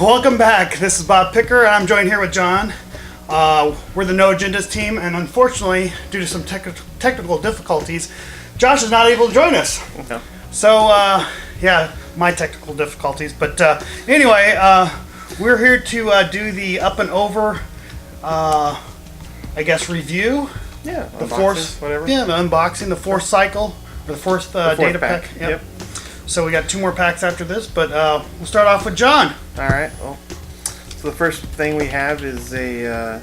Welcome back. This is Bob Picker, and I'm joined here with John. We're the No Agendas team, and unfortunately, due to some technical difficulties, Josh is not able to join us. Okay. So, yeah, my technical difficulties. But anyway, we're here to do the up and over, I guess, review. Yeah, the fourth, whatever. Yeah, the unboxing, the fourth cycle, or the fourth data pack. Yep. So we got 2 more packs after this, but we'll start off with John. All right. Well, so the first thing we have is a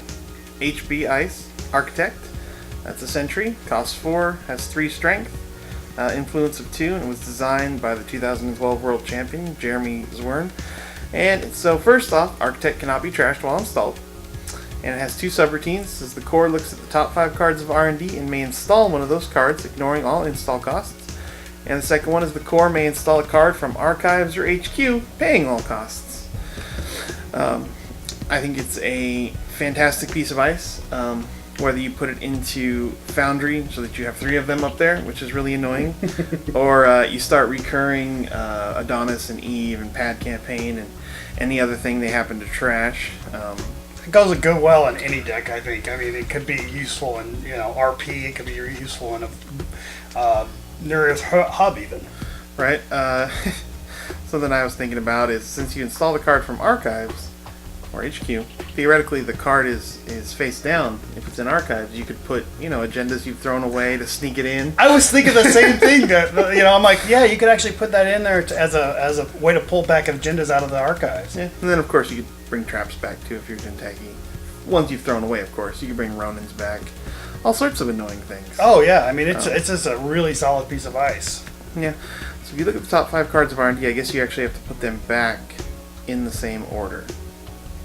HB Ice Architect. That's a Sentry. Costs 4, has 3 strength, influence of 2, and was designed by the 2012 World Champion Jeremy Zwern. And so first off, Architect cannot be trashed while installed. And it has 2 subroutines. Says the core looks at the top 5 cards of R&D and may install one of those cards, ignoring all install costs. And the second one is the core may install a card from Archives or HQ, paying all costs. I think it's a fantastic piece of ice. Whether you put it into Foundry so that you have 3 of them up there, which is really annoying, or you start recurring Adonis and Eve and Pad Campaign and any other thing they happen to trash. It goes good well in any deck, I think. I mean, it could be useful in RP. It could be useful in a Neur's hub even. Right. Something I was thinking about is since you install the card from Archives or HQ, theoretically the card is face down. If it's in Archives, you could put agendas you've thrown away to sneak it in. I was thinking the same thing. I'm like, yeah, you could actually put that in there as a way to pull back agendas out of the Archives. Yeah. And then of course you could bring traps back too if you're Jinteki. Ones you've thrown away, of course. You can bring Ronins back. All sorts of annoying things. Oh yeah, I mean it's just a really solid piece of ice. Yeah. So if you look at the top 5 cards of R&D, I guess you actually have to put them back in the same order.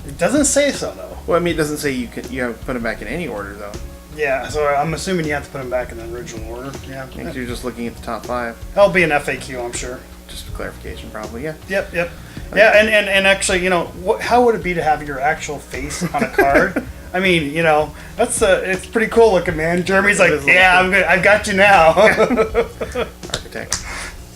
It doesn't say so though. Well, I mean, it doesn't say you have to put them back in any order though. Yeah, so I'm assuming you have to put them back in the original order. Yeah. Because you're just looking at the top 5. That'll be an FAQ, I'm sure. Just for clarification, probably. Yeah. Yep. Yeah, and actually, how would it be to have your actual face on a card? I mean, it's pretty cool looking, man. Jeremy's like, yeah, I've got you now. Architect.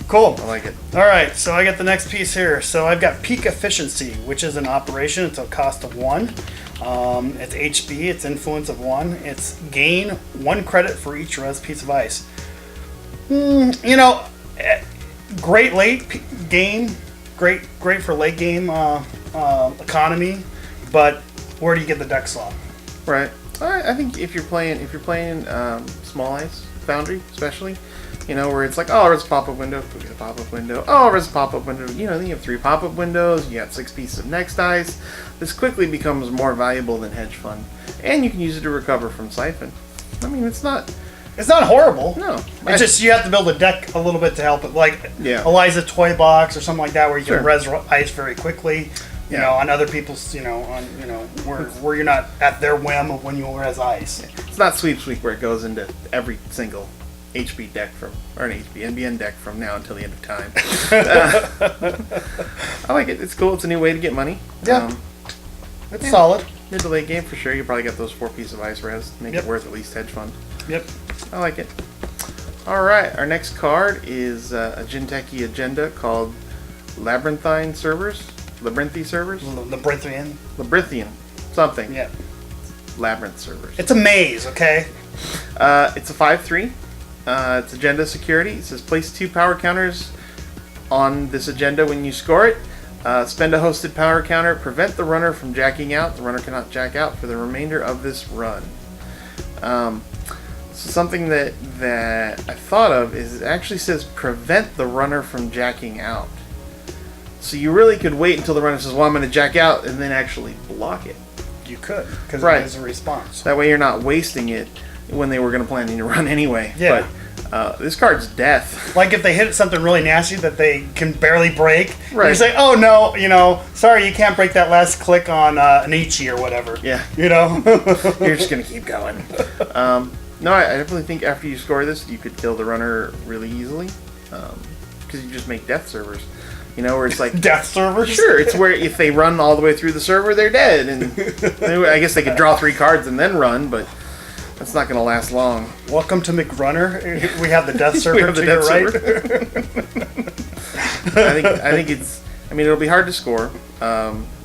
Cool. I like it. All right, so I got the next piece here. So I've got Peak Efficiency, which is an operation. It's a cost of 1. It's HB. It's influence of 1. It's gain 1 credit for each res piece of ice. Great late game. Great for late game economy. But where do you get the deck slot? Right. I think if you're playing small ice, Foundry especially, where it's like, oh, there's a pop-up window, we get a pop-up window. Oh, there's a pop-up window. Then you have 3 pop-up windows. You got 6 pieces of next ice. This quickly becomes more valuable than Hedge Fund, and you can use it to recover from Siphon. I mean, it's not horrible. No. It's just you have to build a deck a little bit to help it, like Eliza Toy Box or something like that, where you can res ice very quickly. On other people's, where you're not at their whim of when you res ice. It's not Sweep where it goes into every single HB deck or an HB NBN deck from now until the end of time. I like it. It's cool. It's a new way to get money. Yeah. It's solid. Mid to late game for sure. You probably got those 4 pieces of ice res. Make it worth at least Hedge Fund. Yep. I like it. All right. Our next card is a Jinteki agenda called Labyrinthian Servers. Labyrinthian. Something. Yeah. Labyrinth servers. It's a maze, okay? It's a 5/3. It's agenda security. It says place 2 power counters on this agenda when you score it. Spend a hosted power counter. Prevent the runner from jacking out. The runner cannot jack out for the remainder of this run. So something that I thought of is it actually says prevent the runner from jacking out. So you really could wait until the runner says, well, I'm going to jack out, and then actually block it. You could, because it is a response. That way you're not wasting it when they were going to plan to run anyway. Yeah. But this card's death. Like if they hit something really nasty that they can barely break, right. You say, oh no, sorry, you can't break that last click on an Ichi or whatever. Yeah. You're just going to keep going. No, I definitely think after you score this, you could kill the runner really easily. Because you just make death servers. Where it's like... Death servers? Sure, it's where if they run all the way through the server, they're dead. And I guess they could draw 3 cards and then run, but that's not going to last long. Welcome to McRunner. We have the death server to your right. I think it's... I mean, it'll be hard to score.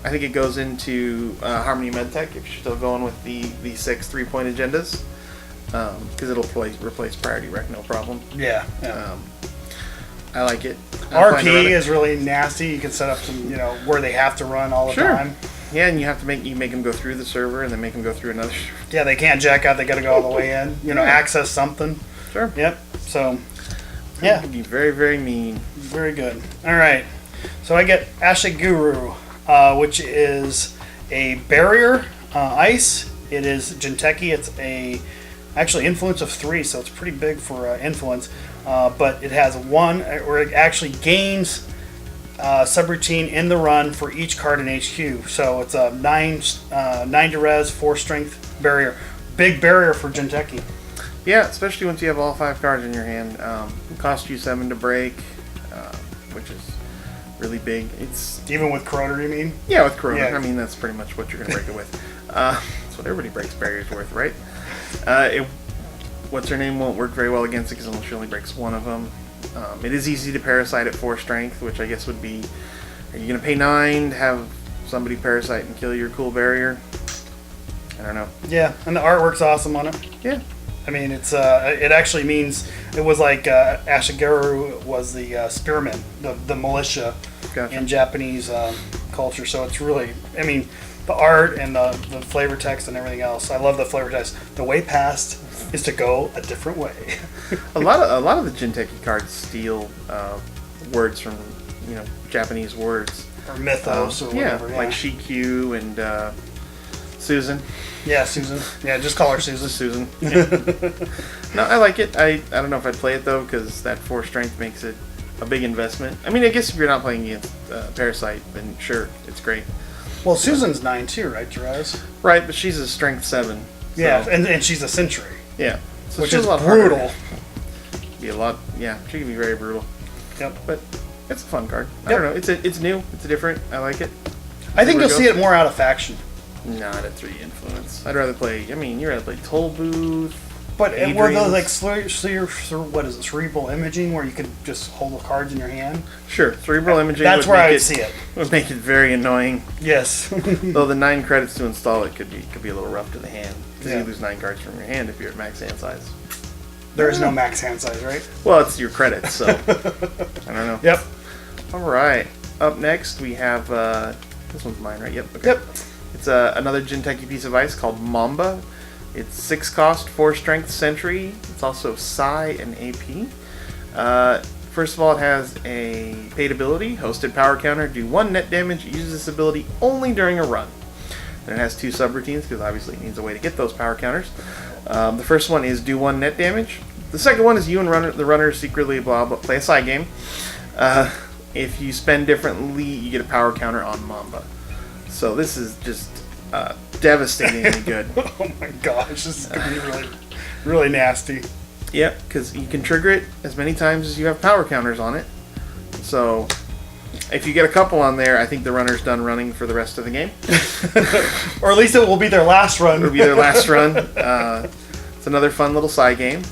I think it goes into Harmony Medtech if you're still going with the 6 3-point agendas, because it'll replace Priority Rec, no problem. Yeah. I like it. RP is really nasty. You can set up some, where they have to run all the time. Yeah, and you have to make them go through the server and then make them go through another server. Yeah, they can't jack out. They got to go all the way in. Access something. Sure. Yep. So, yeah. It can be very, very mean. Very good. All right. So I get Ashiguru, which is a barrier ice. It is Jinteki. It's actually influence of 3, so it's pretty big for influence. But it has it actually gains subroutine in the run for each card in HQ. So it's a 9 to res, 4 strength barrier. Big barrier for Jinteki. Yeah, especially once you have all 5 cards in your hand. It costs you 7 to break, which is really big. It's even with Corroder, you mean? Yeah, with Corroder. Yeah. I mean, that's pretty much what you're going to break it with. That's what everybody breaks barriers with, right? What's her name won't work very well against it because she only breaks 1 of them. It is easy to parasite at 4 strength, which I guess would be, are you going to pay 9 to have somebody parasite and kill your cool barrier? I don't know. Yeah, and the artwork's awesome on it. Yeah. I mean, it actually means, it was like Ashigaru was the spearman, the militia in Japanese culture. So it's really, I mean, the art and the flavor text and everything else. I love the flavor text. The way past is to go a different way. a lot of the Jinteki cards steal words from Japanese words or mythos or whatever. Yeah, like Shikyu and Susan. Yeah, Susan. Yeah, just call her Susan. Susan. Yeah. No, I like it. I don't know if I'd play it though because that 4 strength makes it a big investment. I mean, I guess if you're not playing against Parasite, then sure, it's great. Well, Susan's 9 too, right, Jerez? Right, but she's a strength 7. So. Yeah, and she's a sentry. Yeah, so which is a lot brutal. Be a lot. Yeah, she can be very brutal. Yep. But it's a fun card. I don't know. It's new. It's different. I like it. I think you'll see it more out of faction. Not at 3 influence. I'd rather play. I mean, you'd rather play Toll Booth. But were those like what is it, cerebral imaging, where you could just hold the cards in your hand? Sure, cerebral imaging. That's where I would see it. Would make it very annoying. Yes. Though the 9 credits to install it could be a little rough to the hand because you lose 9 cards from your hand if you're at max hand size. There is no max hand size, right? Well, it's your credits, so I don't know. Yep. All right. Up next we have this one's mine, right? Yep. Okay. Yep. It's another Jinteki piece of ice called Mamba. It's 6 cost, 4 strength sentry. It's also Psi and AP. First of all, it has a paid ability, hosted power counter. Do 1 net damage. Use this ability only during a run. And it has 2 subroutines because obviously it needs a way to get those power counters. The first one is do 1 net damage. The second one is you and the runner secretly play a side game. If you spend differently, you get a power counter on Mamba. So this is just devastatingly good. Oh my gosh, this is going to be really, really nasty. Yep, because you can trigger it as many times as you have power counters on it. So if you get a couple on there, I think the runner's done running for the rest of the game. Or at least it will be their last run. It'll be their last run. It's another fun little side game.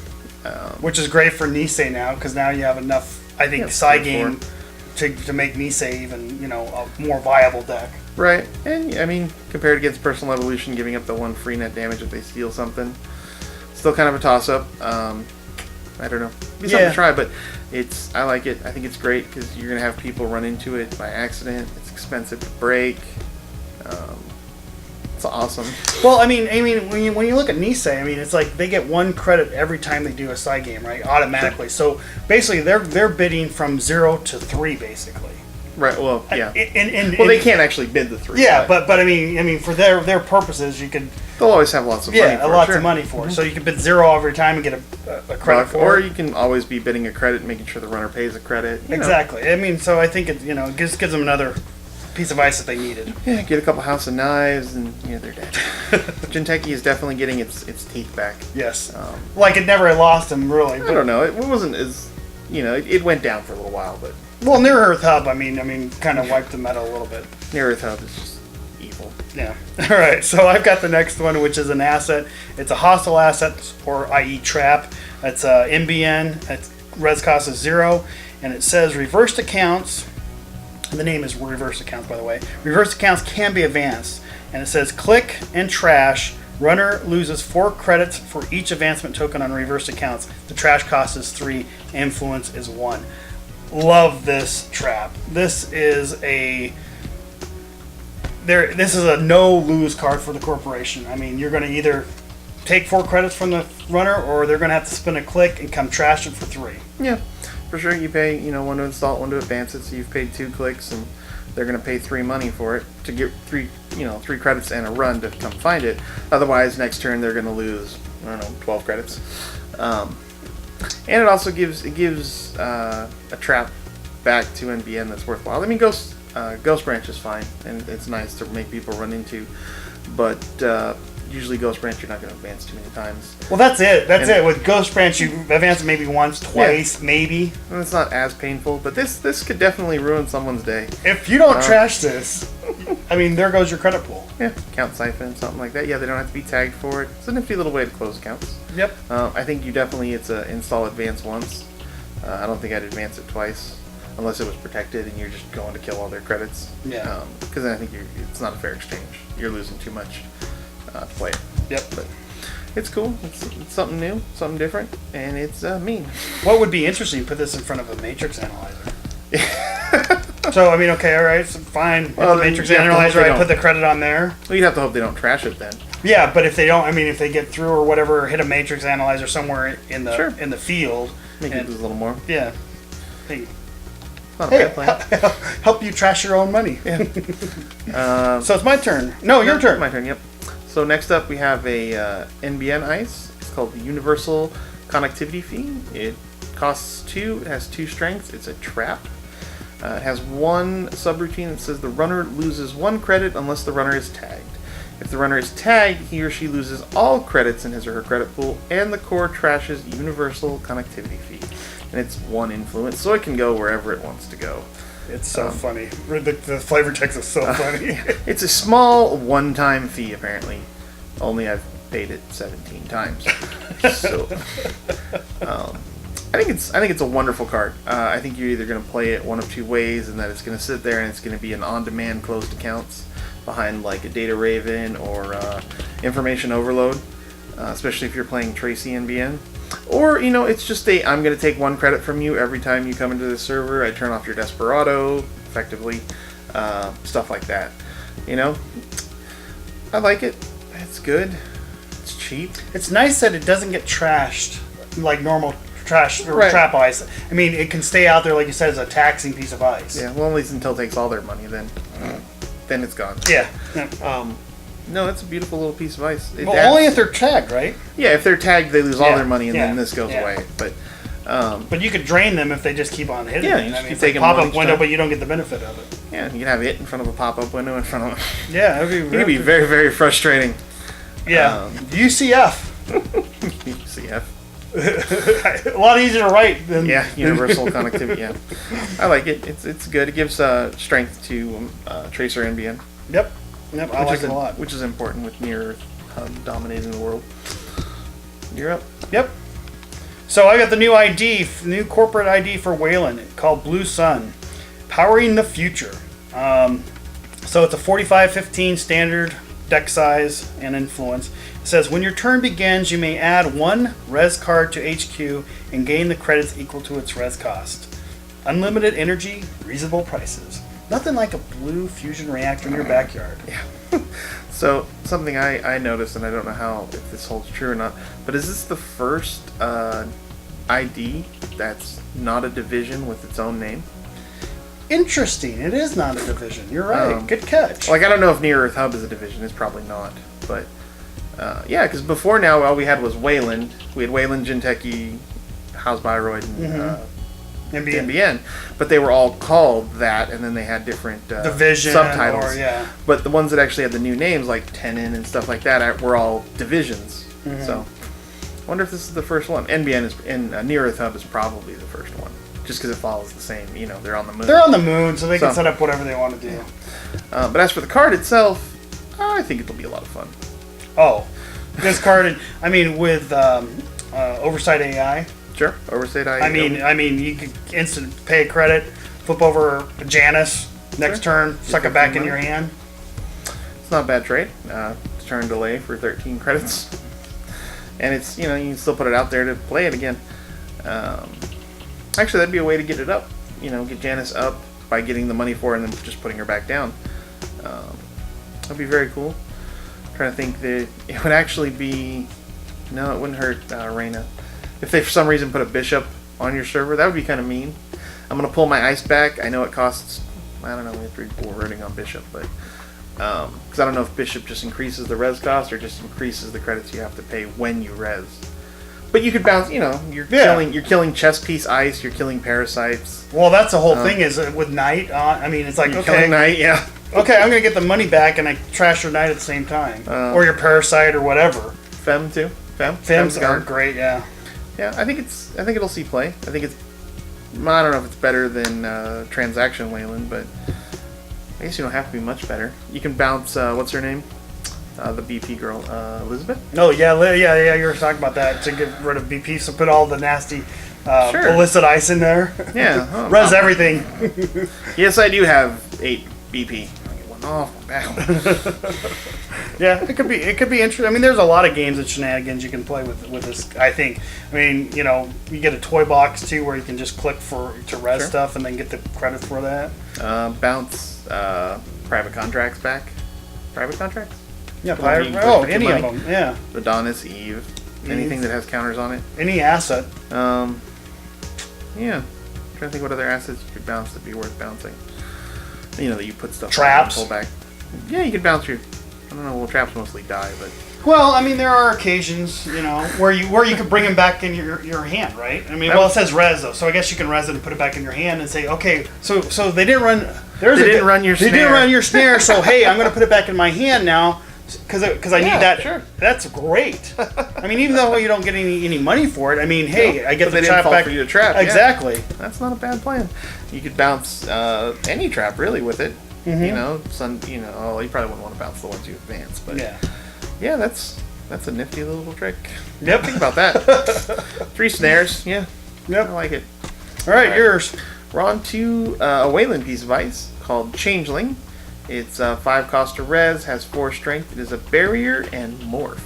Which is great for Nisei now, because now you have enough, I think, side game to make Nisei even, a more viable deck. Right, and I mean, compared against Personal Evolution, giving up the 1 free net damage if they steal something, still kind of a toss-up. I don't know. It'd be something to try, but I like it. I think it's great because you're gonna have people run into it by accident. It's expensive to break. It's awesome. Well, I mean, when you look at Nisei, I mean, it's like they get 1 credit every time they do a side game, right? Automatically. So basically, they're bidding from 0 to 3, basically. Right. Well, yeah. Well, they can't actually bid the 3. Yeah, but I mean, for their purposes, you could. They'll always have lots of money. Yeah, lots of money for it. So you can bid 0 every time and get a credit for it. Or you can always be bidding a credit, making sure the runner pays a credit. Exactly. I mean, so I think it just gives them another piece of ice that they needed. Yeah, get a couple House of Knives, and they're dead. Jinteki is definitely getting its teeth back. Yes. Like it never lost them, really. I don't know. It wasn't as it went down for a little while, but. Well, Near Earth Hub, I mean, kind of wiped the meta a little bit. Near Earth Hub is just evil. Yeah. All right. So I've got the next one, which is an asset. It's a hostile asset, or i.e. trap. It's MBN. Its res cost is 0, and it says reversed accounts The name is reverse accounts, by the way. Reverse accounts can be advanced. And it says click and trash. Runner loses 4 credits for each advancement token on reverse accounts. The trash cost is 3. Influence is 1. Love this trap. This is a no lose card for the corporation. I mean, you're going to either take 4 credits from the runner, or they're going to have to spin a click and come trash it for 3. Yeah, for sure. You pay, one to install it, one to advance it. So you've paid 2 clicks, and they're going to pay 3 money for it to get 3 credits and a run to come find it. Otherwise, next turn they're going to lose, 12 credits. And it also gives a trap back to NBN that's worthwhile. I mean, Ghost Branch is fine, and it's nice to make people run into, but usually Ghost Branch you're not going to advance too many times. Well, that's it. That's it. With Ghost Branch, you advance it maybe once, twice, maybe. And it's not as painful, but this could definitely ruin someone's day. If you don't trash this, I mean, there goes your credit pool. Yeah, count siphon, something like that. Yeah, they don't have to be tagged for it. It's a nifty little way to close accounts. Yep. I think it's a install advance once. I don't think I'd advance it twice, unless it was protected and you're just going to kill all their credits. Yeah. Because then I think it's not a fair exchange. You're losing too much to play it. Yep. But it's cool. It's something new, something different, and it's mean. What would be interesting? Put this in front of a matrix analyzer. So I mean, okay, all right, so fine. Well, the matrix analyzer, I put the credit on there. Well, you'd have to hope they don't trash it then. Yeah, but if they don't, I mean, if they get through or whatever, hit a matrix analyzer somewhere in the field, make it lose a little more. Yeah. Hey, not a bad plan. Help you trash your own money. Yeah. So it's my turn. No, your turn. My turn. Yep. So next up we have a NBN ice. It's called the Universal Connectivity Fee. It costs 2. It has 2 strengths. It's a trap. It has 1 subroutine that says the runner loses 1 credit unless the runner is tagged. If the runner is tagged, he or she loses all credits in his or her credit pool, and the core trashes Universal Connectivity Fee. And it's 1 influence, so it can go wherever it wants to go. It's so funny. The flavor text is so funny. It's a small one-time fee, apparently. Only I've paid it 17 times. So, I think it's a wonderful card. I think you're either going to play it one of 2 ways, and that it's going to sit there and it's going to be an on-demand closed accounts behind like a data raven or information overload, especially if you're playing Tracy NBN. Or, it's just I'm going to take 1 credit from you every time you come into the server. I turn off your Desperado, effectively. Stuff like that. I like it. It's good. It's cheap. It's nice that it doesn't get trashed like normal trash or trap ice. I mean, it can stay out there, like you said, as a taxing piece of ice. Yeah, well, at least until it takes all their money, then it's gone. Yeah. No, it's a beautiful little piece of ice. Only if they're tagged, right? Yeah, if they're tagged, they lose all their money, and then this goes away. But you could drain them if they just keep on hitting. Yeah, you just keep taking pop-up window, but you don't get the benefit of it. Yeah, you can have it in front of a pop-up window in front of. Yeah, it could be very, very frustrating. Yeah, UCF. UCF. A lot easier to write than Universal Connectivity. Yeah, I like it. It's good. It gives strength to Tracer NBN. Yep, I like it a lot. Which is important with Near dominating the world. You're up. Yep. So I got the new ID, new corporate ID for Wayland called Blue Sun, powering the future. So it's a 45-15 standard deck size and influence. It says when your turn begins, you may add 1 res card to HQ and gain the credits equal to its res cost. Unlimited energy, reasonable prices. Nothing like a blue fusion reactor in your backyard. Yeah. So something I noticed, and I don't know if this holds true or not, but is this the first ID that's not a division with its own name? Interesting. It is not a division. You're right. Good catch. Like, I don't know if Near Earth Hub is a division. It's probably not. But, yeah, because before now, all we had was Wayland. We had Wayland, Jinteki, House Byroid, and NBN. But they were all called that, and then they had different division subtitles. But the ones that actually had the new names, like Tenon and stuff like that, were all divisions. So, I wonder if this is the first one. NBN is, and Near Earth Hub is probably the first one. Just because it follows the same, they're on the moon. They're on the moon, so they can set up whatever they want to do. But as for the card itself, I think it'll be a lot of fun. Oh, this card, I mean, with Oversight AI. Sure, Oversight AI. I mean, you could instant pay a credit, flip over a Janus, Next turn, suck it back in your hand. It's not a bad trade. Turn delay for 13 credits. And it's, you can still put it out there to play it again. Actually, that'd be a way to get it up. Get Janice up by getting the money for it and then just putting her back down. That'd be very cool. I'm trying to think that it would actually be... No, it wouldn't hurt Reyna. If they, for some reason, put a bishop on your server, that would be kind of mean. I'm going to pull my ice back. I know it costs... I don't know, we have to read wording on bishop, but... Because I don't know if bishop just increases the res cost or just increases the credits you have to pay when you res. But you could bounce, you're killing chess piece ice, you're killing parasites. Well, that's the whole thing is with knight. I mean, it's like, okay, killing knight, yeah. Okay, I'm gonna get the money back and I trash your knight at the same time, or your parasite or whatever. Fem too. Fems are great, yeah. Yeah, I think it'll see play. I think it's. I don't know if it's better than transaction Wayland, but I guess you don't have to be much better. You can bounce. What's her name? The BP girl, Elizabeth. Oh yeah. You were talking about that to get rid of BP. So put all the nasty illicit ice in there. Yeah, res everything. Yes, I do have 8 BP. I get one off my back. Yeah, it could be interesting. I mean, there's a lot of games and shenanigans you can play with this. I think. I mean, you get a toy box too, where you can just click to res stuff and then get the credit for that. Bounce private contracts back. Private contracts. Yeah, any of them. Yeah. Adonis, Eve, anything that has counters on it. Any asset. Yeah. I'm trying to think what other assets you could bounce that'd be worth bouncing. That you put stuff. Traps. Pull back. Yeah, you could bounce your. I don't know. Well, traps mostly die, but. Well, I mean, there are occasions, where you could bring them back in your hand, right? I mean, it says res though, so I guess you can res it and put it back in your hand and say, okay, so they didn't run. They didn't run your snare. So hey, I'm going to put it back in my hand now. Because I need that. Sure. That's great. I mean, even though you don't get any money for it, I mean, hey, I get the trap back. For you to trap. Exactly. Yeah. That's not a bad plan. You could bounce any trap really with it. Mm-hmm. You probably wouldn't want to bounce the ones you advance, but yeah, that's a nifty little trick. Yep. Think about that. 3 snares. Yeah. Yep. I like it. All right, yours. We're on to a Wayland piece of ice called Changeling. It's 5 cost to res, has 4 strength. It is a barrier and morph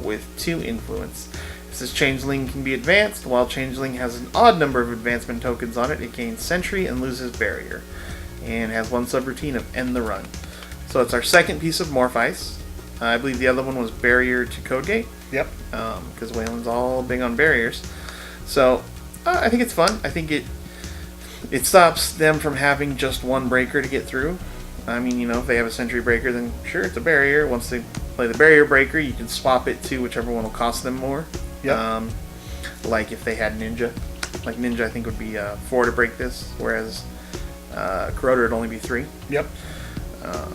with 2 influence. It says Changeling can be advanced. While Changeling has an odd number of advancement tokens on it, it gains Sentry and loses Barrier. And has 1 subroutine of End the Run. So it's our second piece of morph ice. I believe the other one was Barrier to Codegate. Yep. Because Wayland's all big on barriers. So I think it's fun. I think it stops them from having just 1 breaker to get through. I mean, if they have a Sentry breaker, then sure, it's a barrier. Once they play the barrier breaker, you can swap it to whichever one will cost them more. Yep. Like if they had Ninja. Like Ninja, I think, would be 4 to break this, whereas Corroder would only be 3. Yep.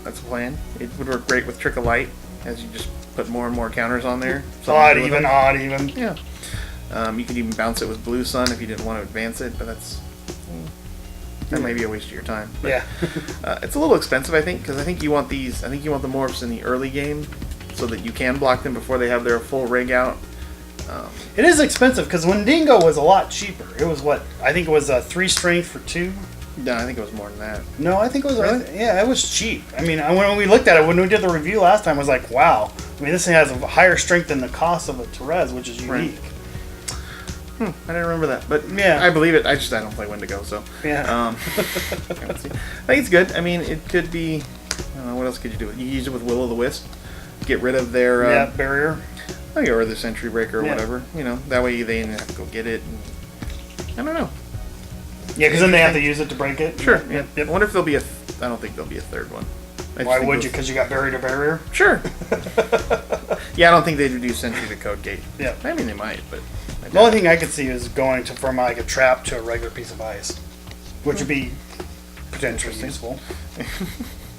That's the plan. It would work great with Trick of Light, as you just put more and more counters on there. Odd even. Yeah. You could even bounce it with Blue Sun if you didn't want to advance it, but that may be a waste of your time. But, yeah. It's a little expensive, I think, because I think you want the morphs in the early game so that you can block them before they have their full rig out. It is expensive because when Dingo was a lot cheaper. It was I think it was 3 strength for 2. No, I think it was more than that. No, I think it was. Really? It was cheap. I mean, when we looked at it, when we did the review last time, I was like, wow. I mean, this thing has a higher strength than the cost of a Therese, which is unique. Right. I didn't remember that, but yeah, I believe it. I don't play Wendigo, so yeah. I think it's good. I mean, it could be. What else could you do? You can use it with Will o' the Wisp. Get rid of their barrier. Or their Sentry breaker or whatever. That way they didn't have to go get it. I don't know. Yeah, because then they have to use it to break it. Sure. Yeah. Yep. I wonder if there'll be I don't think there'll be a third one. Why would you? Because you got barrier to barrier. Sure. Yeah, I don't think they'd do Sentry to Code Gate. Yeah. I mean, they might, but. The only thing I could see is going from like a trap to a regular piece of ice, which would be potentially useful.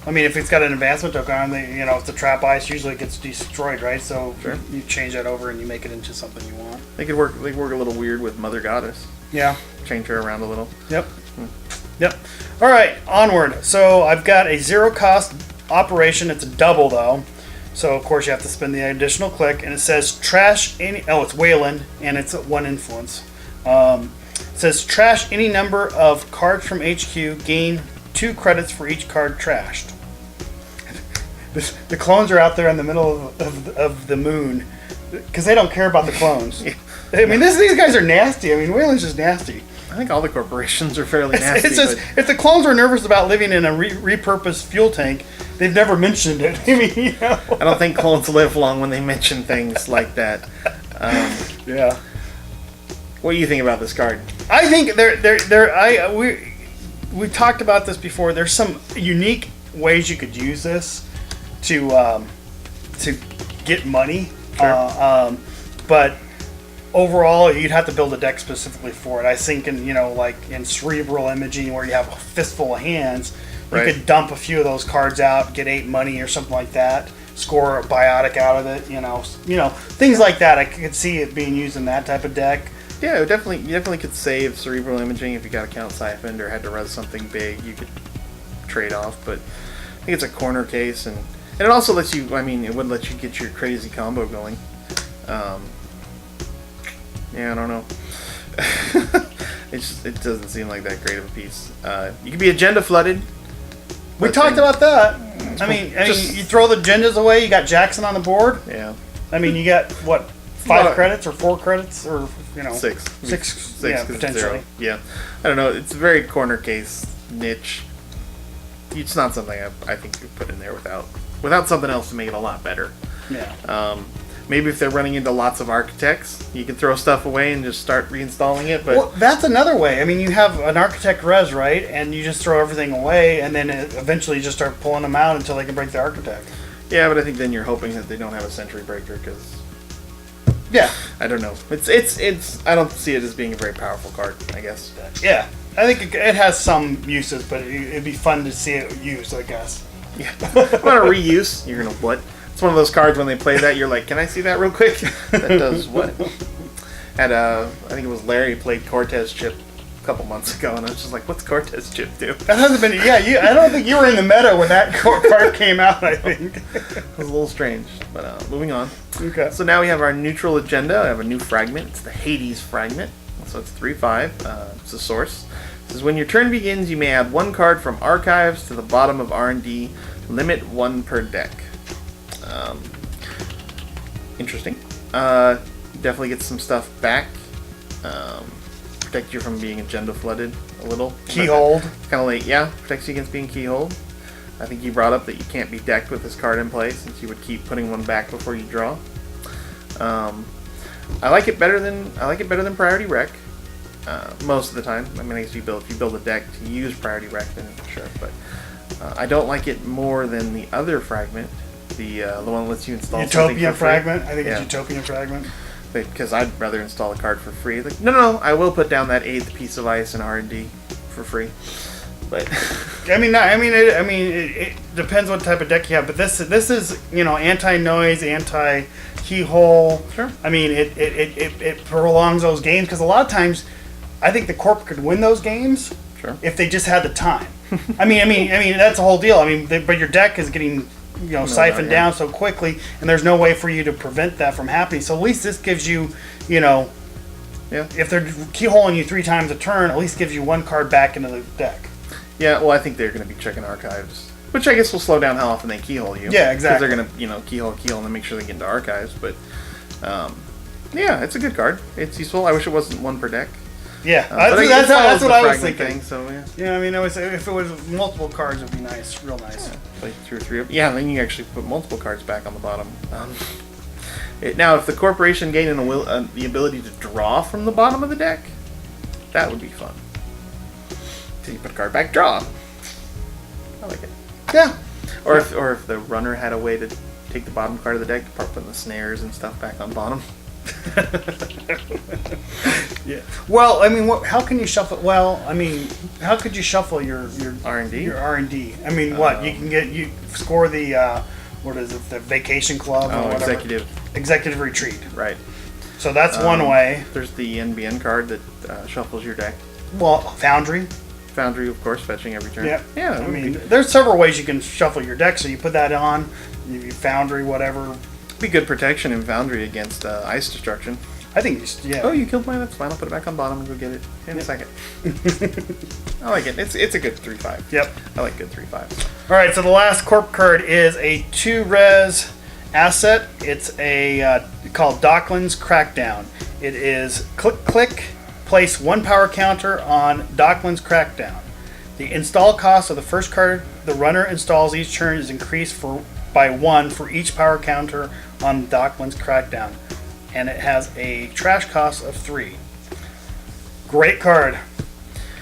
I mean, if it's got an advancement token on, if it's a trap ice, usually it gets destroyed, right? So you change that over and you make it into something you want. They could work. They work a little weird with Mother Goddess. Yeah. Change her around a little. Yep. Yep. All right, onward. So I've got a 0 cost operation. It's a double though. So of course you have to spend the additional click, and it says trash any. Oh, it's Wayland, and it's 1 influence. It says trash any number of cards from HQ, gain 2 credits for each card trashed. The clones are out there in the middle of the moon because they don't care about the clones. I mean, these guys are nasty. I mean, Wayland's just nasty. I think all the corporations are fairly nasty. It's just, if the clones were nervous about living in a repurposed fuel tank, they've never mentioned it. I mean, you know. I don't think clones live long when they mention things like that. Yeah. What do you think about this card? I think we talked about this before. There's some unique ways you could use this to get money. Sure. But overall, you'd have to build a deck specifically for it. I think in cerebral imaging, where you have a fistful of hands, you could dump a few of those cards out, get 8 money or something like that, score a biotic out of it. Things like that. I could see it being used in that type of deck. Yeah, you definitely could save cerebral imaging if you got a count siphoned or had to res something big. You could trade off, but I think it's a corner case, and it also lets you. I mean, it would let you get your crazy combo going. Yeah, I don't know. It doesn't seem like that great of a piece. You could be agenda flooded. We talked about that. I mean, you throw the agendas away. You got Jackson on the board. Yeah. I mean, you got what, 5 credits or 4 credits or 6. 6, yeah, potentially. Yeah. I don't know. It's a very corner case niche. It's not something I think you put in there without something else to make it a lot better. Yeah. Maybe if they're running into lots of architects, you can throw stuff away and just start reinstalling it. But well, that's another way. I mean, you have an architect res, right? And you just throw everything away, and then eventually you just start pulling them out until they can break the architect. Yeah, but I think then you're hoping that they don't have a sentry breaker because. Yeah. I don't know. It's. I don't see it as being a very powerful card, I guess. Yeah. I think it has some uses, but it'd be fun to see it used, I guess. Yeah. About a reuse, you're gonna what? It's one of those cards when they play that, you're like, can I see that real quick? That does what? I think it was Larry played Cortez Chip a couple months ago, and I was just like, what's Cortez Chip do? That hasn't been. Yeah, I don't think you were in the meta when that card came out. I think it was a little strange, but moving on. Okay. So now we have our neutral agenda. I have a new fragment. It's the Hades fragment. So it's 3/5. It's a source. It says when your turn begins, you may add 1 card from archives to the bottom of R&D. Limit 1 per deck. Interesting. Definitely get some stuff back. Protect you from being agenda flooded a little. Keyhold. Kind of late, yeah. Protects you against being keyhold. I think you brought up that you can't be decked with this card in play since you would keep putting 1 back before you draw. I like it better than Priority Rec. Most of the time. I mean, I guess if you build a deck to use Priority Rec, then sure. But I don't like it more than the other fragment. The one that lets you install Utopian fragment. I think it's Utopian fragment. Because I'd rather install a card for free. Like, no, I will put down that 8th piece of ice in R&D for free. But it depends what type of deck you have. But this is anti-noise, anti-keyhole. Sure. I mean it prolongs those games because a lot of times I think the corp could win those games. Sure. If they just had the time. I mean that's the whole deal. I mean, but your deck is getting siphoned down so quickly, and there's no way for you to prevent that from happening. So at least this gives you, if they're keyholing you 3 times a turn, at least gives you 1 card back into the deck. Yeah, well, I think they're going to be checking archives, which I guess will slow down how often they keyhole you. Yeah, exactly. Because they're going to, keyhole, and then make sure they get into archives. But yeah, it's a good card. It's useful. I wish it wasn't 1 per deck. Yeah, that's what I was thinking. So yeah, I mean, if it was multiple cards, it'd be nice, real nice. Yeah, play 2 or 3 of them. Yeah, then you actually put multiple cards back on the bottom. Now, if the corporation gained the ability to draw from the bottom of the deck, that would be fun. So you put a card back, draw. I like it. Yeah. Or if the runner had a way to take the bottom card of the deck, apart from the snares and stuff back on bottom. Yeah. Well, I mean, how can you shuffle? Well, I mean, how could you shuffle your R&D? Your R&D. I mean, what you can score the what is it? The vacation club or whatever. Executive retreat. Right. So that's one way. There's the NBN card that shuffles your deck. Well, Foundry. Foundry, of course, fetching every turn. Yeah. Yeah. I mean, there's several ways you can shuffle your deck. So you put that on, you Foundry, whatever. Be good protection in Foundry against ice destruction. I think you should, yeah. Oh, you killed mine? That's fine. I'll put it back on bottom and go get it in a second. I like it. It's a good 3/5. Yep. I like good 3/5s. All right, so the last corp card is a 2-res asset. It's a called Docklands Crackdown. It is click, place 1 power counter on Docklands Crackdown. The install cost of the first card the runner installs each turn is increased by 1 for each power counter on Docklands Crackdown. And it has a trash cost of 3. Great card.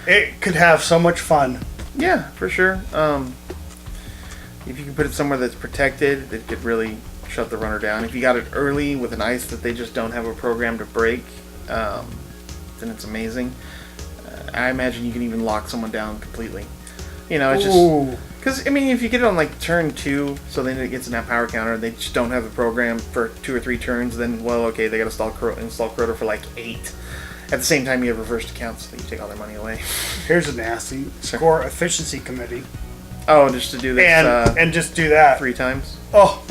It could have so much fun. Yeah, for sure. If you can put it somewhere that's protected, it could really shut the runner down. If you got it early with an ice that they just don't have a program to break, then it's amazing. I imagine you can even lock someone down completely. You know, it's just... Because, I mean, if you get it on, like, turn 2, so then it gets in that power counter, they just don't have the program for 2 or 3 turns, then, well, okay, they got to install Crota for, like, 8. At the same time, you have reversed accounts, so you take all their money away. Here's a nasty score efficiency committee. Oh, just to do this... And just do that. 3 times? Oh.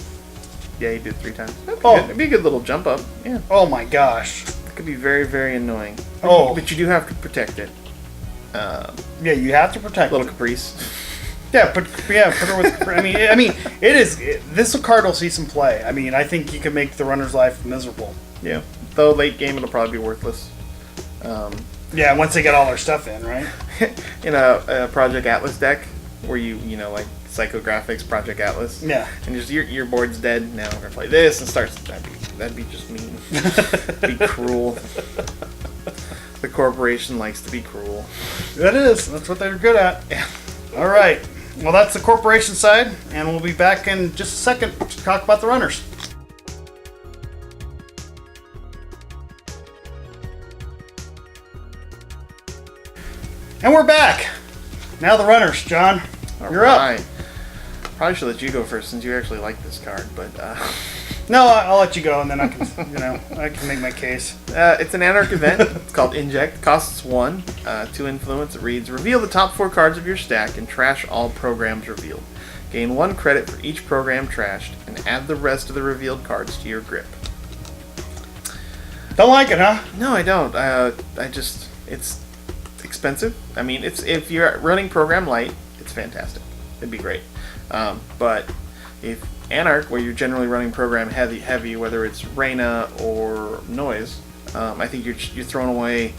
Yeah, you do it 3 times. It'd be a good little jump up, yeah. Oh, my gosh. It could be very, very annoying. Oh. But you do have to protect it. Yeah, you have to protect little it. caprice. Yeah, put her with. I mean, this card will see some play. I mean, I think you can make the runner's life miserable. Yeah, though late game it'll probably be worthless. Yeah, once they get all their stuff in, right? In a Project Atlas deck, where you like Psychographics Project Atlas. Yeah. And just your board's dead. Now we're gonna play this and starts. That'd be just mean. Be cruel. The corporation likes to be cruel. That is. That's what they're good at. Yeah. All right. Well, that's the corporation side, and we'll be back in just a second to talk about the runners. And we're back. Now the runners, John. You're up. Probably should let you go first since you actually like this card, but no, I'll let you go, and then I can, I can make my case. It's an Anarch event. It's called Inject. Costs 1 to influence. It reads: reveal the top 4 cards of your stack and trash all programs revealed. Gain 1 credit for each program trashed, and add the rest of the revealed cards to your grip. Don't like it, huh? No, I don't. It's expensive. I mean, if you're running program light, it's fantastic. It'd be great. But if Anarch, where you're generally running program heavy, whether it's Reyna or Noise, I think you're throwing away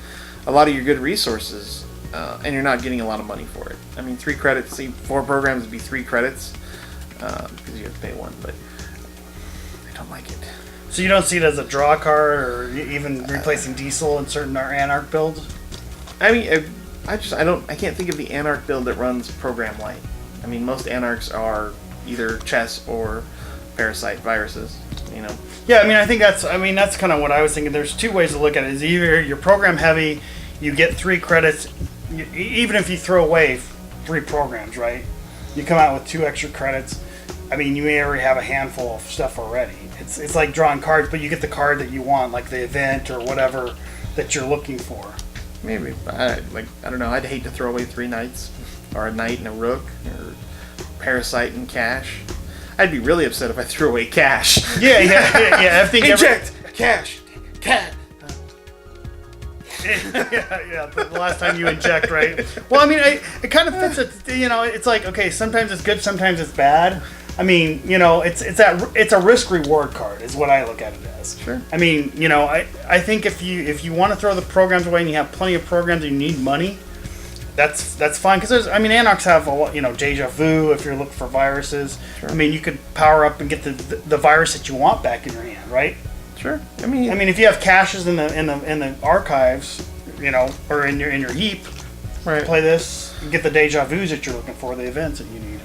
a lot of your good resources, and you're not getting a lot of money for it. I mean, 3 credits. See, 4 programs would be 3 credits because you have to pay 1, but I don't like it. So you don't see it as a draw card, or even replacing Diesel in certain Anarch builds? I mean, I can't think of the Anarch build that runs program light. I mean, most Anarchs are either chess or parasite viruses, Yeah, I think that's kind of what I was thinking. There's 2 ways to look at it. Is either you're program heavy, you get 3 credits, even if you throw away 3 programs, right? You come out with 2 extra credits. I mean, you may already have a handful of stuff already. It's like drawing cards, but you get the card that you want, like the event or whatever that you're looking for. Maybe. I don't know. I'd hate to throw away 3 knights, or a knight and a rook, or parasite and cash. I'd be really upset if I threw away cash. Yeah. I think Inject cash, cat. yeah. The last time you inject, right? Well, it kind of fits it. It's like, okay, sometimes it's good, sometimes it's bad. It's a risk reward card is what I look at it as. Sure. I think if you want to throw the programs away and you have plenty of programs and you need money, that's fine, because there's Anarchs have a lot, Deja Vu if you're looking for viruses. Sure. You could power up and get the virus that you want back in your hand, right? Sure. If you have caches in the archives, or in your heap, right, play this and get the Deja Vus that you're looking for, the events that you need.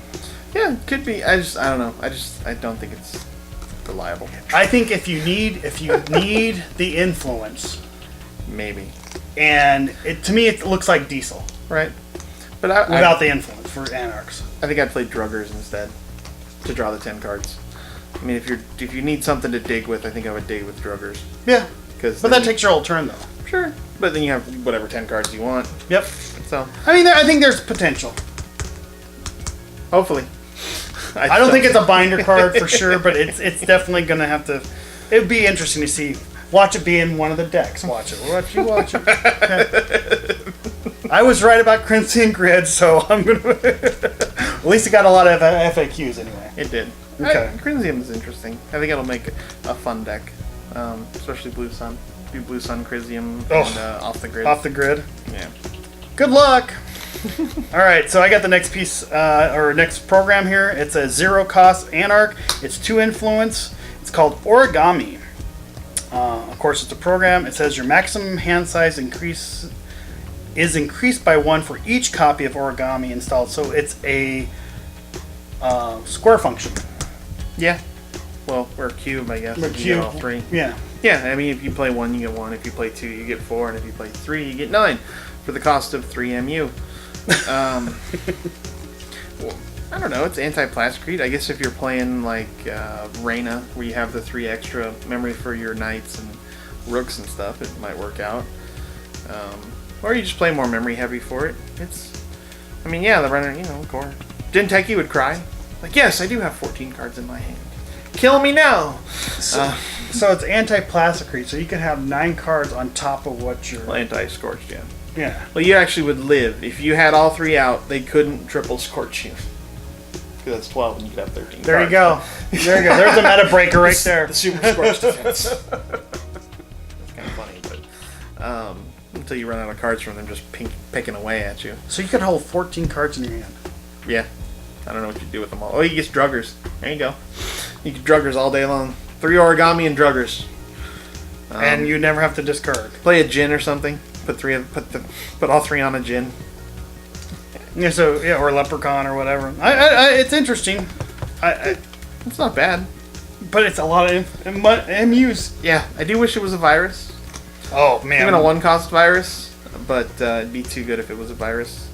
Yeah, could be. I don't know. I don't think it's reliable. I think if you need the influence, maybe. And to me it looks like Diesel, right? But without the influence for Anarchs. I think I'd play Druggers instead to draw the 10 cards. If you need something to dig with, I think I would dig with Druggers. Yeah. But that takes your whole turn though. Sure. But then you have whatever 10 cards you want. Yep. So I think there's potential. Hopefully. I don't think it's a binder card for sure, but it's definitely going to have to. It would be interesting to see Watch it be in one of the decks. Watch it. Watch it. Okay. I was right about Crimson Grid, so I'm gonna. At least it got a lot of FAQs anyway. It did. Okay. Crimson is interesting. I think it'll make a fun deck, especially Blue Sun. Do Blue Sun, Crisium, and off the grid. Off the grid. Yeah. Good luck. All right, so I got the next piece or next program here. It's a 0-cost Anarch. It's 2 influence. It's called Origami. Of course, it's a program. It says your maximum hand size is increased by 1 for each copy of Origami installed. So it's a square function. Yeah. Well, or a cube, I guess. Or if you cube. get all 3. Yeah. Yeah, I mean, if you play 1, you get 1. If you play 2, you get 4. And if you play 3, you get 9 for the cost of 3 MU. Well, I don't know. It's anti-plasticrete. I guess if you're playing like Reyna, where you have the 3 extra memory for your knights and rooks and stuff, it might work out. Or you just play more memory heavy for it. I mean, yeah, the runner, core. Jinteki would cry. Like, yes, I do have 14 cards in my hand. Kill me now! So it's anti-plasticrete, so you can have 9 cards on top of what you're... Anti-scorched, yeah. Yeah. Well, you actually would live. If you had all 3 out, they couldn't triple scorch you. Because that's 12 and you could have 13 There cards. you go. There you go. There's a meta breaker right there. The super scorch defense. That's kind of funny, but... until you run out of cards from them just picking away at you. So you could hold 14 cards in your hand. Yeah. I don't know what you do with them all. Oh, you get druggers. There you go. You get druggers all day long. 3 Origami and druggers. And you never have to discard. Play a Djinn or something. Put all 3 on a Djinn. Yeah, or Leprechaun or whatever. It's interesting. It's not bad. But it's a lot of MUs. Yeah, I do wish it was a virus. Oh, man. Even a 1-cost virus, but it'd be too good if it was a virus.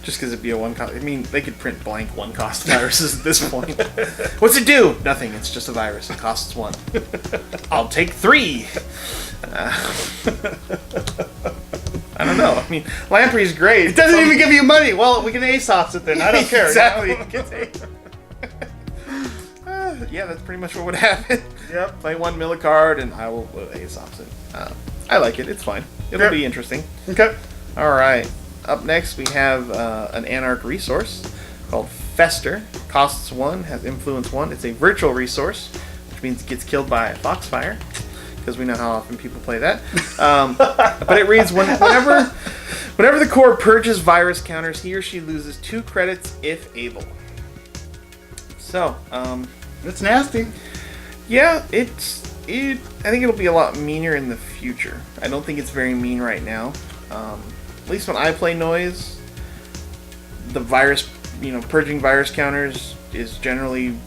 Just because it'd be a 1-cost. I mean, they could print blank 1-cost viruses at this point. What's it do? Nothing. It's just a virus. It costs 1. I'll take 3. I don't know. I mean, Lamprey's great. It doesn't even give you money. Well, we can Aesop's it then. I don't care. Exactly. Yeah, that's pretty much what would happen. Yep. Play 1 millicard and I will Aesop's it. I like it. It's fine. It'll be interesting. Okay. All right. Up next, we have an Anarch resource called Fester. Costs 1, has influence 1. It's a virtual resource, which means it gets killed by Foxfire, because we know how often people play that. But it reads, whenever the core purges virus counters, he or she loses 2 credits if able. So, it's nasty. Yeah, I think it'll be a lot meaner in the future. I don't think it's very mean right now. At least when I play Noise, the virus, purging virus counters is generally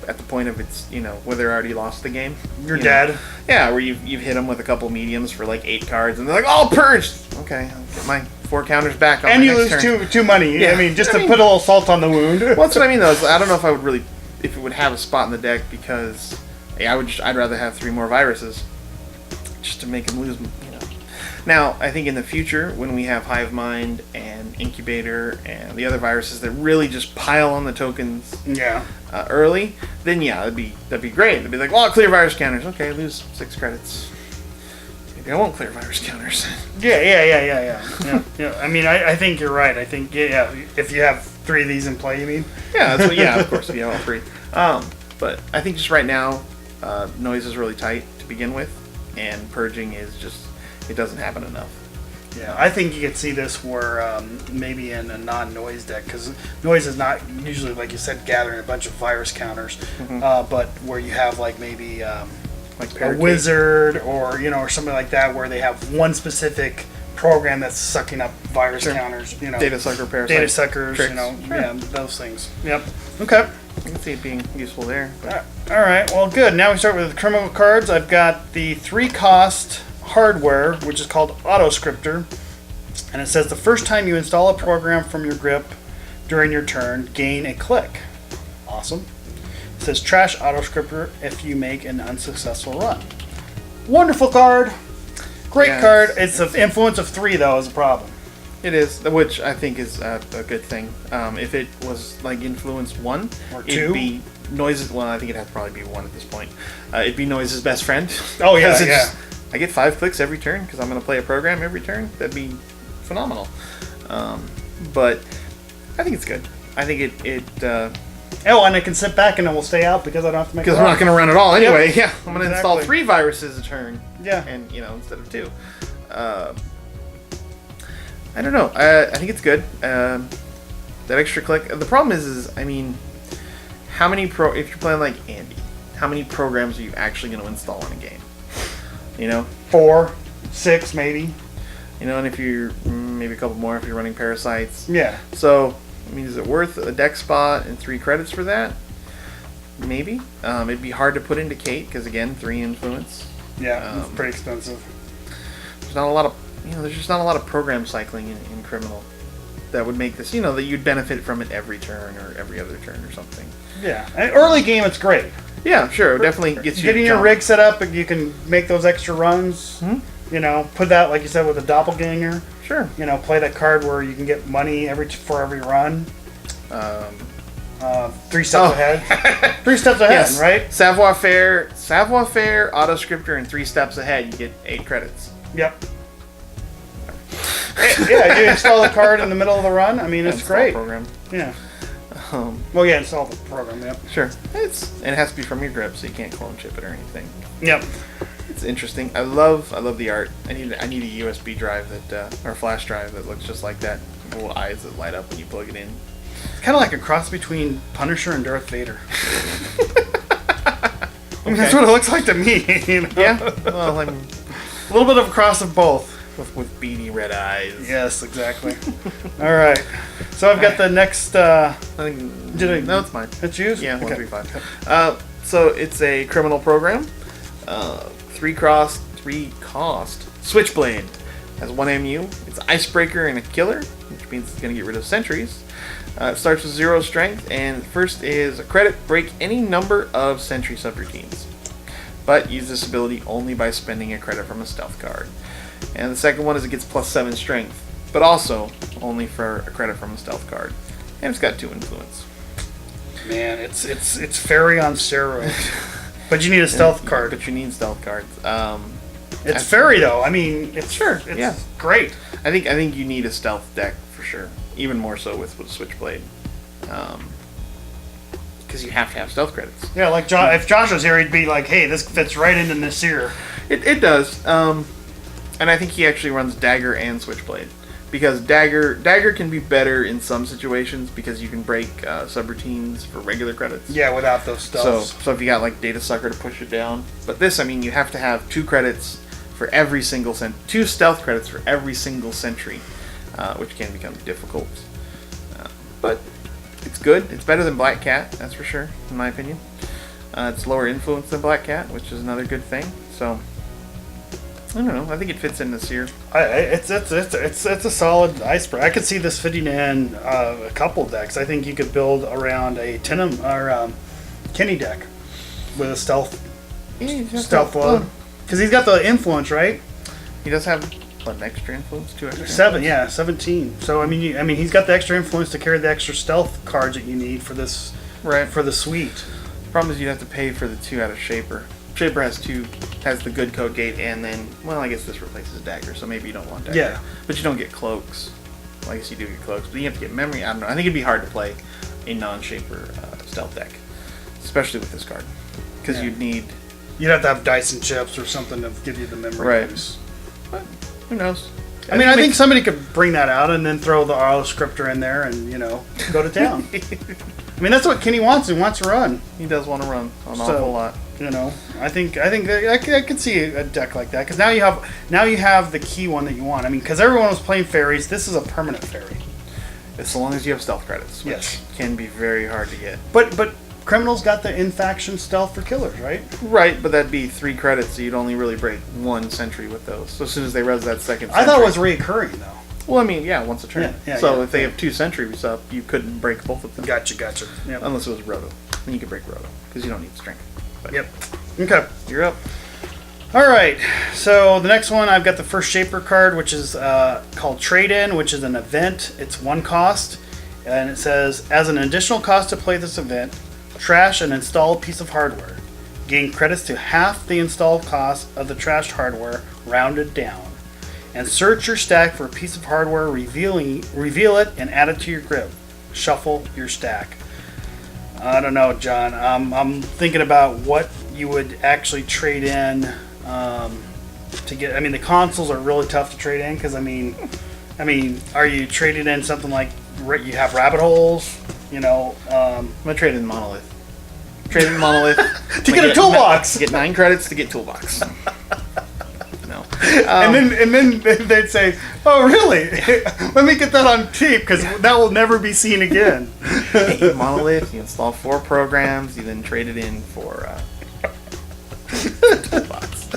at the point of it's, whether I already lost the game. You're dead. Yeah, where you've hit them with a couple mediums for like 8 cards, and they're like, "Oh, purged." Okay, I'll get my 4 counters back on. And my you next lose turn. two money. Yeah. I mean, just to put a little salt on the wound. Well, that's what I mean though. I don't know if I would really, if it would have a spot in the deck because I'd rather have 3 more viruses just to make them lose. Now, I think in the future, when we have Hive Mind and Incubator and the other viruses that really just pile on the tokens early, then that'd be great. It'd be like, well, I'll clear virus counters. Okay, lose 6 credits. Maybe I won't clear virus counters. Yeah. I mean, I think you're right. I think, if you have 3 of these in play, you mean? Yeah, of course, if you have all 3. But I think just right now, Noise is really tight to begin with, and Purging is just... it doesn't happen enough. Yeah, I think you could see this where maybe in a non-Noise deck, because Noise is not usually, like you said, gathering a bunch of virus counters, but where you have like maybe like a wizard or or something like that, where they have one specific program that's sucking up virus counters. Data sucker, parasite, data suckers. tricks. Yeah, those things. Yep. Okay. I can see it being useful there. All right. Well, good. Now we start with criminal cards. I've got the 3-cost hardware, which is called Autoscriptor, and it says the first time you install a program from your grip during your turn, gain a click. Awesome. It says trash Autoscriptor if you make an unsuccessful run. Wonderful card. Great card. It's an influence of 3 though, is a problem. It is, which I think is a good thing. If it was like influence 1 or 2, it'd be Noise's. Well, I think it'd have to probably be 1 at this point. It'd be Noise's best friend. Oh yeah, I get 5 clicks every turn because I'm going to play a program every turn. That'd be phenomenal. But I think it's good. I think and I can sit back and it will stay out because I don't have to make. Because I'm not going to run at all anyway. Yep. Yeah, I'm going to install 3 viruses a turn. Yeah, and instead of 2. I don't know. I think it's good. That extra click. The problem is I mean, how many if you're playing like Andy, how many programs are you actually going to install in a game? 4, 6 maybe. And if you're maybe a couple more if you're running parasites. Yeah. So I mean, is it worth a deck spot and 3 credits for that? Maybe. It'd be hard to put into Kate because again, 3 influence. Yeah, it's pretty expensive. There's not a lot of there's just not a lot of program cycling in Criminal that would make this that you'd benefit from it every turn or every other turn or something. Yeah, and early game it's great. Yeah, sure. It definitely gets you getting your rig set up, and you can make those extra runs. Put that, like you said, with a doppelganger. Sure. Play that card where you can get money for every run. 3 steps ahead. 3 steps ahead, yes. Right? Savoir faire, auto scripter, and 3 steps ahead. You get 8 credits. Yep. Yeah, you install the card in the middle of the run. I mean, it's great. Program. Yeah. Install the program. Yep. Sure. And it has to be from your grip, so you can't clone chip it or anything. Yep. It's interesting. I love the art. I need a USB drive that or flash drive that looks just like that. Little eyes that light up when you plug it in. Kind of like a cross between Punisher and Darth Vader. I mean, that's what it looks like to me. Yeah. Well, I'm a little bit of a cross of both. With beady red eyes. Yes, exactly. All right. So I've got the next. No, it's mine. It's yours? Yeah, 135. So it's a criminal program. 3 cost Switchblade. Has 1 MU. It's Icebreaker and a Killer, which means it's going to get rid of sentries. It starts with 0 strength, and first is a credit, break any number of sentry subroutines. But use this ability only by spending a credit from a stealth card. And the second one is it gets +7 strength, but also only for a credit from a stealth card. And it's got 2 influence. Man, it's fairy on steroids. But you need a stealth card. But you need stealth cards. It's fairy though. I mean, it's great. I think you need a stealth deck for sure. Even more so with Switchblade. Because you have to have stealth credits. Yeah, like if Josh was here, he'd be like, "Hey, this fits right into Nasir." It does. And I think he actually runs Dagger and Switchblade. Because Dagger can be better in some situations because you can break subroutines for regular credits. Yeah, without those stealths. So if you got like Data Sucker to push it down. But this, I mean, you have to have 2 credits for every single 2 stealth credits for every single sentry, which can become difficult. But it's good. It's better than Black Cat, that's for sure, in my opinion. It's lower influence than Black Cat, which is another good thing. So I don't know. I think it fits in this year. It's a solid icebreaker. I could see this fitting in a couple decks. I think you could build around a Tenem or Kenny deck with a stealth load. Because he's got the influence, right? He does have an extra influence, 2 extra. 7, yeah, 17. So I mean, he's got the extra influence to carry the extra stealth cards that you need for this, right? For the suite. The problem is you'd have to pay for the 2 out of Shaper. Shaper has the good code gate, and then, well, I guess this replaces Dagger, so maybe you don't want Dagger. Yeah. But you don't get cloaks. Well, I guess you do get cloaks, but you have to get memory. I don't know. I think it'd be hard to play a non-Shaper stealth deck, especially with this card, because you'd have to have dice and chips or something to give you the memory. Right. But who knows? I think somebody could bring that out and then throw the auto scripter in there and go to town. I mean, that's what Kenny wants. He wants to run. He does want to run an awful lot. I think I could see a deck like that because now you have the key one that you want. I mean, because everyone was playing fairies. This is a permanent fairy. As long as you have stealth credits, which can be very hard to get. But Criminal's got the in-faction stealth for killers, right? Right, but that'd be 3 credits, so you'd only really break 1 sentry with those. So as soon as they res that second sentry... I thought it was reoccurring, though. Well, I mean, once a turn. If they have 2 sentries up, you couldn't break both of them. Gotcha. Yep. Unless it was Roto. Then you could break Roto, because you don't need strength. But yep. Okay. You're up. Alright, so the next one, I've got the first Shaper card, which is called Trade-In, which is an event. It's 1 cost, and it says, as an additional cost to play this event, trash and install a piece of hardware. Gain credits to half the installed cost of the trashed hardware, rounded down. And search your stack for a piece of hardware, reveal it, and add it to your grip. Shuffle your stack. I don't know, John. I'm thinking about what you would actually trade in to get. I mean, the consoles are really tough to trade in because I mean, are you trading in something like you have rabbit holes? You know, I'm gonna trade in Monolith. Trade in Monolith to get a toolbox. Get 9 credits to get toolbox. No. And then they'd say, "Oh, really? Let me get that on tape because that will never be seen again." Monolith. You install 4 programs. You then trade it in for toolbox.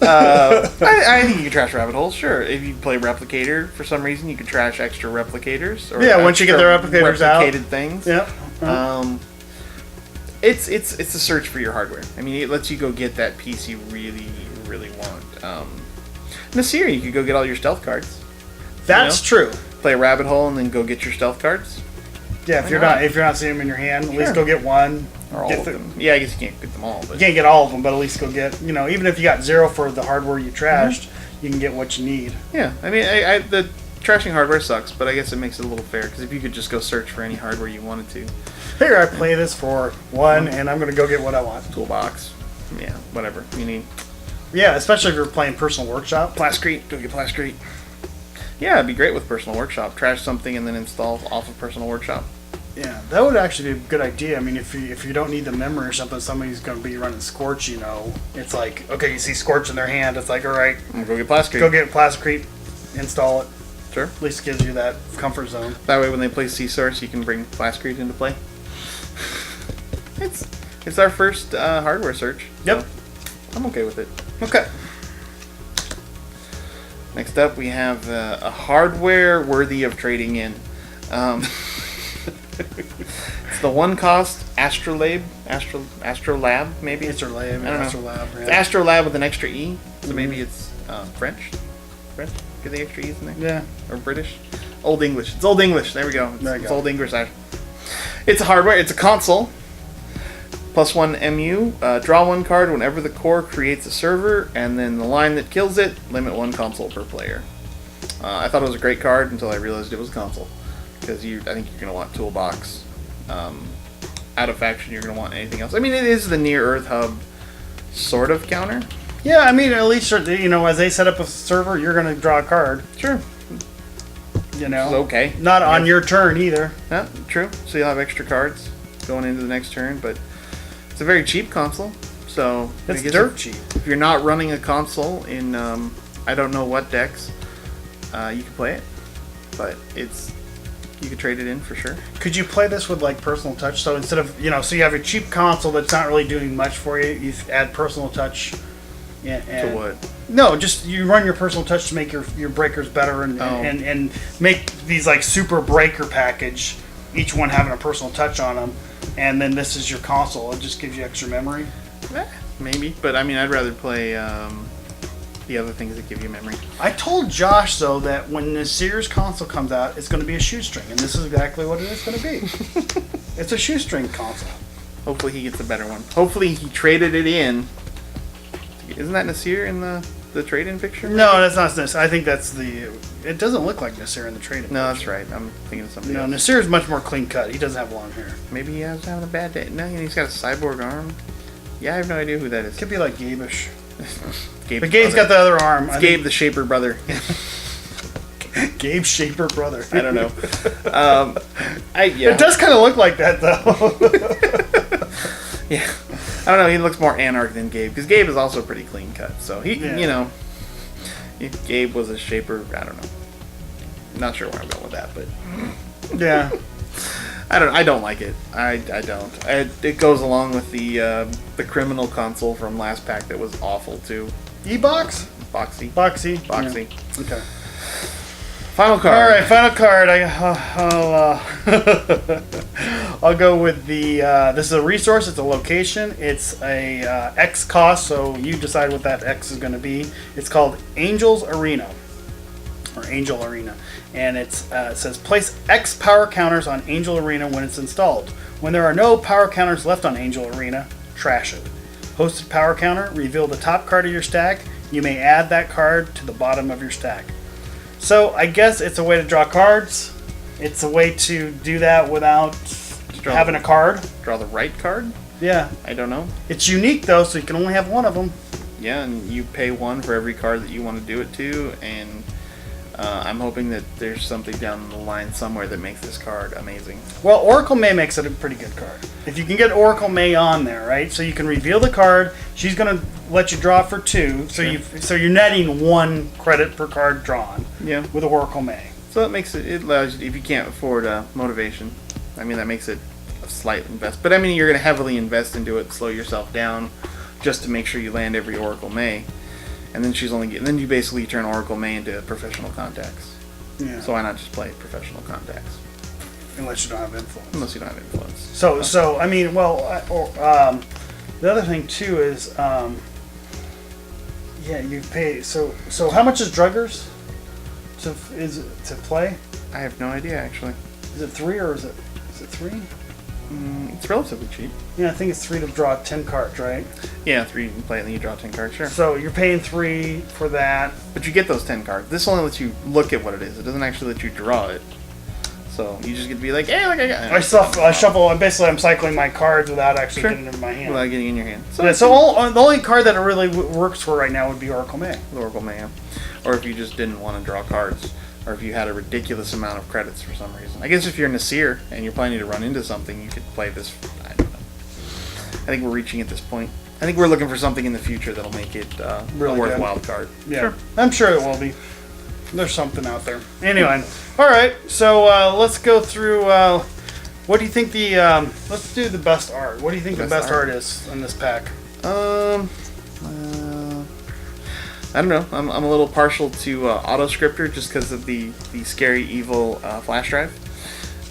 I think you can trash rabbit holes. Sure, if you play replicator for some reason, you can trash extra replicators. Or once you get the replicators out, replicated things. Yeah. It's a search for your hardware. I mean, it lets you go get that piece you really want. Nasir, you could go get all your stealth cards. That's true. Play a rabbit hole and then go get your stealth cards. Yeah, if you're not seeing them in your hand, at least go get one. Or all of them. Yeah, I guess you can't get them all. But you can't get all of them, but at least go get, even if you got 0 for the hardware you trashed, you can get what you need. Yeah, I mean, the trashing hardware sucks, but I guess it makes it a little fair, because if you could just go search for any hardware you wanted to. Here, I play this for 1, and I'm going to go get what I want. Toolbox. Yeah, whatever you need. Yeah, especially if you're playing Personal Workshop. Plascrete. Go get Plascrete. Yeah, it'd be great with Personal Workshop. Trash something and then install off of Personal Workshop. Yeah, that would actually be a good idea. I mean, if you don't need the memory or something, somebody's going to be running Scorch, it's like, okay, you see Scorch in their hand, it's like, all right. I'm going to go get Plascrete. Go get Plascrete, install it. Sure. At least gives you that comfort zone. That way when they play C-Source, you can bring Plascrete into play. It's our first hardware search. Yep. So I'm okay with it. Okay. Next up, we have a hardware worthy of trading in. It's the one-cost Astrolab, maybe? Astrolab, I don't know. Astrolab, yeah. It's Astrolab with an extra E, so maybe it's French? French? Get the extra E's in there? Yeah. Or British? Old English. It's Old English. There we go. It's Old English. It's a hardware. It's a console. +1 MU. Draw 1 card whenever the core creates a server, and then the line that kills it, limit 1 console per player. I thought it was a great card until I realized it was a console. Because I think you're going to want Toolbox. Out of faction, you're going to want anything else. I mean, it is the Near Earth Hub sort of counter. Yeah, I mean, at least, as they set up a server, you're going to draw a card. Sure. It's okay. Not on your turn either. Yeah, true. So you'll have extra cards going into the next turn, but it's a very cheap console. So it's dirt cheap. If you're not running a console in I don't know what decks, you can play it. But you could trade it in for sure. Could you play this with like personal touch? So instead of so you have a cheap console that's not really doing much for you. You add personal touch. To what? No, just you run your personal touch to make your breakers better and make these like super breaker package. Each one having a personal touch on them, and then this is your console. It just gives you extra memory. Maybe, but I mean, I'd rather play the other things that give you memory. I told Josh though that when the Sears console comes out, it's going to be a shoestring, and this is exactly what it is going to be. It's a shoestring console. Hopefully he gets a better one. Hopefully he traded it in. Isn't that Nasir in the trade-in picture? No, that's not Nasir. I think that's the... It doesn't look like Nasir in the trade-in No, picture. that's right. I'm thinking of something else. No, Nasir's much more clean cut. He doesn't have long hair. Maybe he was having a bad day. No, he's got a cyborg arm. Yeah, I have no idea who that is. Could be like Gabe-ish. Gabe's Gabe's got the other arm. It's Gabe the Shaper brother. Gabe Shaper brother. I don't know. It does kind of look like that, though. Yeah. I don't know, he looks more anarch than Gabe, because Gabe is also pretty clean cut, so if Gabe was a shaper, I don't know. Not sure where I'm going with that, but yeah. I don't like it. I don't. It goes along with the criminal console from last pack that was awful too. E-Box? Boxy. Yeah. Okay. Final card. All right, final card. I'll go with the. This is a resource. It's a location. It's a X cost. So you decide what that X is going to be. It's called Angel's Arena, or Angel Arena, and it says place X power counters on Angel Arena when it's installed. When there are no power counters left on Angel Arena, trash it. Hosted power counter, reveal the top card of your stack. You may add that card to the bottom of your stack. So I guess it's a way to draw cards. It's a way to do that without having a card. Draw the right card? Yeah. I don't know. It's unique though, so you can only have one of them. Yeah, and you pay one for every card that you want to do it to, and I'm hoping that there's something down the line somewhere that makes this card amazing. Well, Oracle May makes it a pretty good card. If you can get Oracle May on there, right? So you can reveal the card. She's gonna let you draw for 2, so you're netting 1 credit per card drawn. Yeah. With Oracle May. So it makes it allows you, if you can't afford motivation, I mean that makes it a slight invest. But I mean you're gonna heavily invest into it, slow yourself down, just to make sure you land every Oracle May. And then then you basically turn Oracle May into professional contacts. Yeah. So why not just play professional contacts? Unless you don't have influence. Unless you don't have influence. So I mean, well, the other thing too is, you pay. So how much is Druggers to play? I have no idea actually. Is it 3 or is it 3? It's relatively cheap. Yeah, I think it's 3 to draw 10 cards, right? Yeah, 3 you can play and then you draw 10 cards, sure. So you're paying 3 for that. But you get those 10 cards. This only lets you look at what it is. It doesn't actually let you draw it. So you just get to be like, hey, look, I got it. I shuffle, basically I'm cycling my cards without actually getting them in my hand. Without getting in your hand. So the only card that it really works for right now would be Oracle May. Oracle May, yeah. Or if you just didn't want to draw cards. Or if you had a ridiculous amount of credits for some reason. I guess if you're Nasir and you're planning to run into something, you could play this. I don't know. I think we're reaching at this point. I think we're looking for something in the future that'll make it really a worthwhile card. Yeah, sure. I'm sure it will be. There's something out there. Anyway, all right. So let's go through. What do you think let's do the best art. What do you think the best art is in this pack? I don't know. I'm a little partial to Autoscriptor just because of the scary evil flash drive.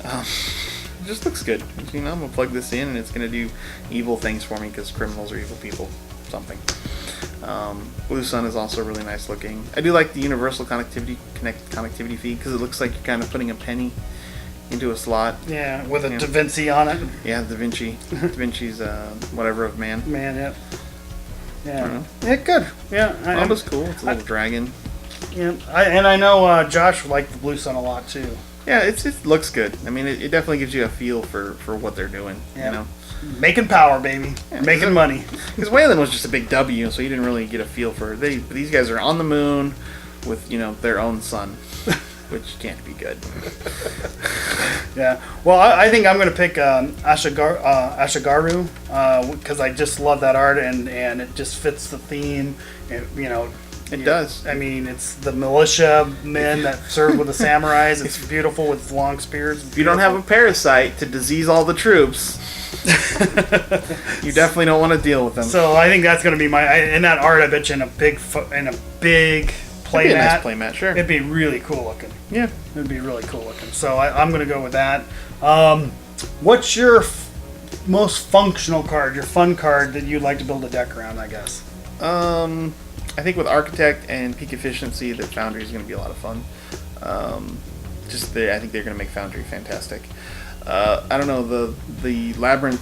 It just looks good. You know, I'm gonna plug this in and it's gonna do evil things for me because criminals are evil people. Something. Blue Sun is also really nice looking. I do like the universal connectivity feed because it looks like you're kind of putting a penny into a slot. Yeah, with a Da Vinci on it. Yeah, Da Vinci's whatever of man. Man, yeah. Yeah. Yeah, good. Yeah. Mamba's cool. It's a little dragon. Yeah, I know Josh liked the Blue Sun a lot too. Yeah, it looks good. I mean, it definitely gives you a feel for what they're doing. Yeah. You know, making power, baby. Yeah, making money. Because Wayland was just a big W, so you didn't really get a feel for it. These guys are on the moon with their own sun, which can't be good. Yeah. Well, I think I'm going to pick Ashigaru because I just love that art and it just fits the theme. And, it does. I mean, it's the militia men that serve with the samurais. It's beautiful with long spears. If you don't have a parasite to disease all the troops, you definitely don't want to deal with them. So I think that's going to be in that art. I bet you in a big play mat. Nice play mat, sure. It'd be really cool looking. Yeah, it'd be really cool looking. So I'm going to go with that. What's your most functional card? Your fun card that you'd like to build a deck around? I guess. I think with Architect and Peak Efficiency, the Foundry is going to be a lot of fun. I think they're going to make Foundry fantastic. I don't know, the Labyrinthine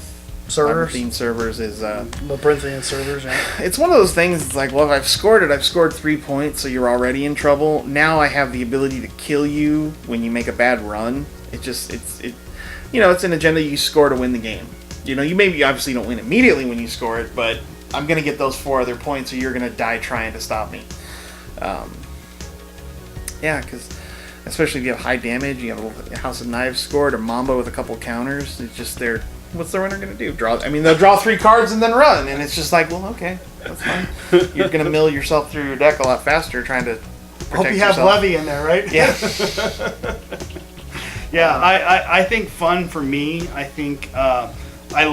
servers is... Labyrinthian servers, yeah. It's one of those things, it's like, well, if I've scored 3 points, so you're already in trouble. Now I have the ability to kill you when you make a bad run. It's an agenda you score to win the game. You maybe obviously don't win immediately when you score it, but I'm going to get those 4 other points, so you're going to die trying to stop me. Because especially if you have high damage, you have a House of Knives scored, or Mamba with a couple counters, it's just what's the runner going to do? They'll draw 3 cards and then run, and it's just like, well, okay, that's fine. You're going to mill yourself through your deck a lot faster trying to protect Hope you yourself. have Levy in there, right? Yeah. Yeah, I think fun for me, I think... I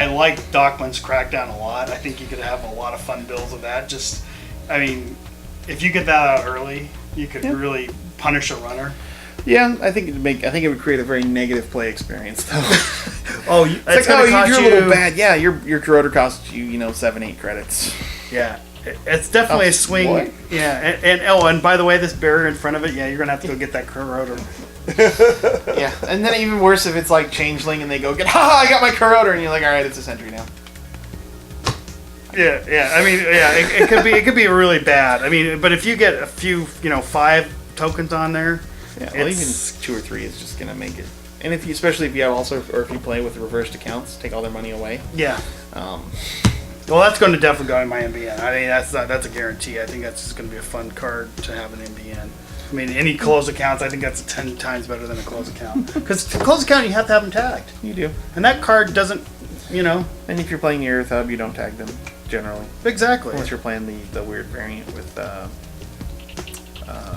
like Dockman's Crackdown a lot. I think you could have a lot of fun builds of that. If you get that out early, you could really punish a runner. Yeah, I think it would create a very negative play experience, though. You drew a little bad. Yeah, your Corroder costs you 7-8 credits. Yeah, it's definitely a swing. Boy. Yeah, and by the way, this barrier in front of it. Yeah, you're gonna have to go get that Corroder. Yeah, and then even worse if it's like Changeling and they go get, I got my Corroder, and you're like, all right, it's a sentry now. Yeah. I mean, yeah, it could be really bad. I mean, but if you get a few, 5 tokens on there, yeah, well, even 2 or 3 is just gonna make it. And if you, especially if you have also, or if you play with reversed accounts, take all their money away. Yeah. Well, that's going to definitely go in my MBN. I mean, that's a guarantee. I think that's just going to be a fun card to have an MBN. I mean, any closed accounts, I think that's 10 times better than a closed account. Because to close account, you have to have them tagged. You do. And that card doesn't, And if you're playing your Earth Hub, you don't tag them, generally. Exactly. Unless you're playing the weird variant with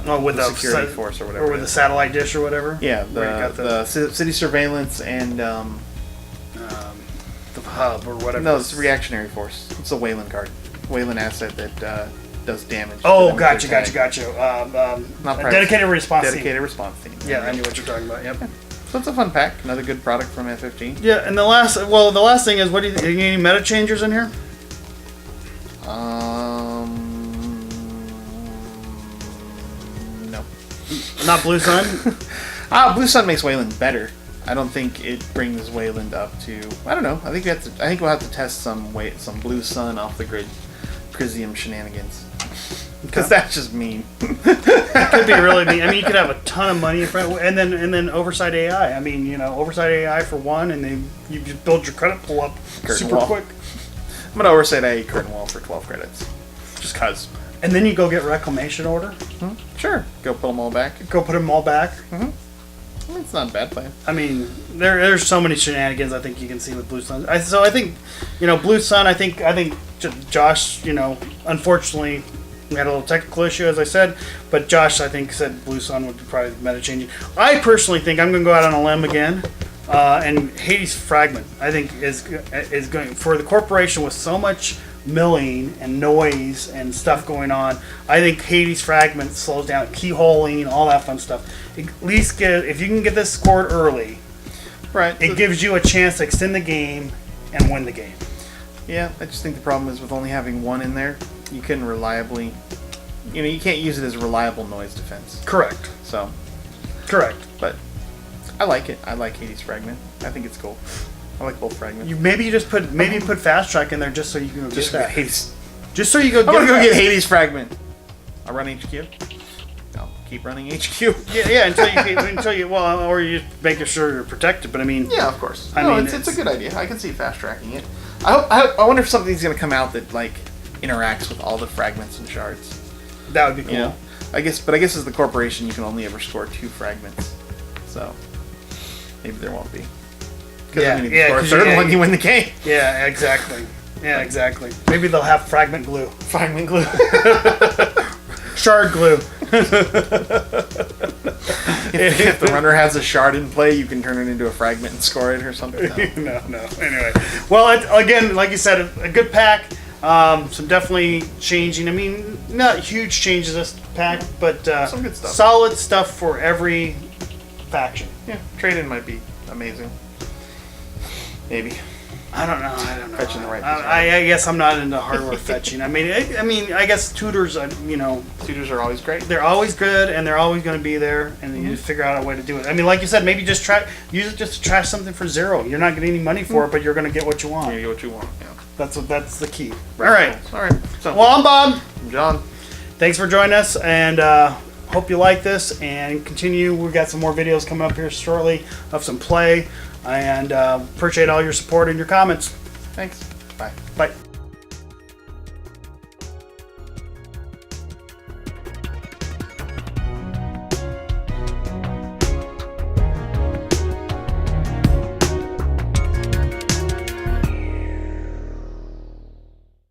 with the security force or whatever. Or with the satellite dish or whatever. Yeah, the city surveillance and the hub or whatever. No, it's the reactionary force. It's a Wayland card, Wayland asset that does damage. Oh, gotcha. Not a dedicated response dedicated team. response team. Yeah, I knew what you're talking about. Yep. Yeah. So it's a fun pack. Another good product from F15. Yeah, and the last thing is, what do you think? Any meta changers in here? No. Not Blue Sun? Blue Sun makes Wayland better. I don't think it brings Wayland up to. I don't know. I think we'll have to test some Blue Sun off the grid Prisium shenanigans. Because that's just mean. It could be really mean. I mean, you could have a ton of money in front, and then oversight AI. I mean, oversight AI for one, and then you just build your credit pull up super quick. I'm gonna oversight AI curtain wall for 12 credits, just cause. And then you go get reclamation order. Mm-hmm. Sure. Go put them all back. Go put them all back. Mm-hmm. It's not a bad plan. I mean, there's so many shenanigans I think you can see with Blue Sun. So I think, Blue Sun. I think Josh, unfortunately, we had a little technical issue, as I said, but Josh, I think, said Blue Sun would be probably meta changing. I personally think I'm going to go out on a limb again, and Hades Fragment, I think, is going for the corporation with so much milling and noise and stuff going on. I think Hades Fragment slows down, keyholing, all that fun stuff. At least if you can get this scored early, right? It gives you a chance to extend the game and win the game. Yeah, I just think the problem is with only having one in there, you can reliably, you can't use it as a reliable noise defense. Correct. So. Correct. But I like it. I like Hades Fragment. I think it's cool. I like both fragments. Maybe put fast track in there just so you can go get that. Hades. Just so you go. I'm gonna go get Hades Fragment. I'll run HQ. I'll keep running HQ. Yeah. Until you or you just making sure you're protected. But I mean. Yeah, of course. It's a good idea. I can see fast tracking it. I wonder if something's gonna come out that interacts with all the fragments and shards. That would be cool. I guess as the corporation, you can only ever score 2 fragments. So maybe there won't be. Because you score a third one, you win the game. Yeah, exactly. Maybe they'll have fragment glue. Fragment glue. Shard glue. If the runner has a shard in play, you can turn it into a fragment and score it or something. No. Anyway. Well, again, like you said, a good pack. Some definitely changing. I mean, not huge changes this pack, but some good stuff. Solid stuff for every faction. Yeah, trade-in might be amazing. Maybe. I don't know. Fetching the right. I guess I'm not into hardware fetching. I mean, I guess tutors. Tutors are always great. They're always good, and they're always going to be there, and you just figure out a way to do it. I mean, like you said, maybe use it just to trash something for 0. You're not getting any money for it, but you're going to get what you want. You get what you want. Yeah. That's the key. Right. All right. So, well, I'm Bob. I'm John. Thanks for joining us, and hope you like this and continue. We've got some more videos coming up here shortly of some play, and appreciate all your support and your comments. Thanks. Bye. Bye.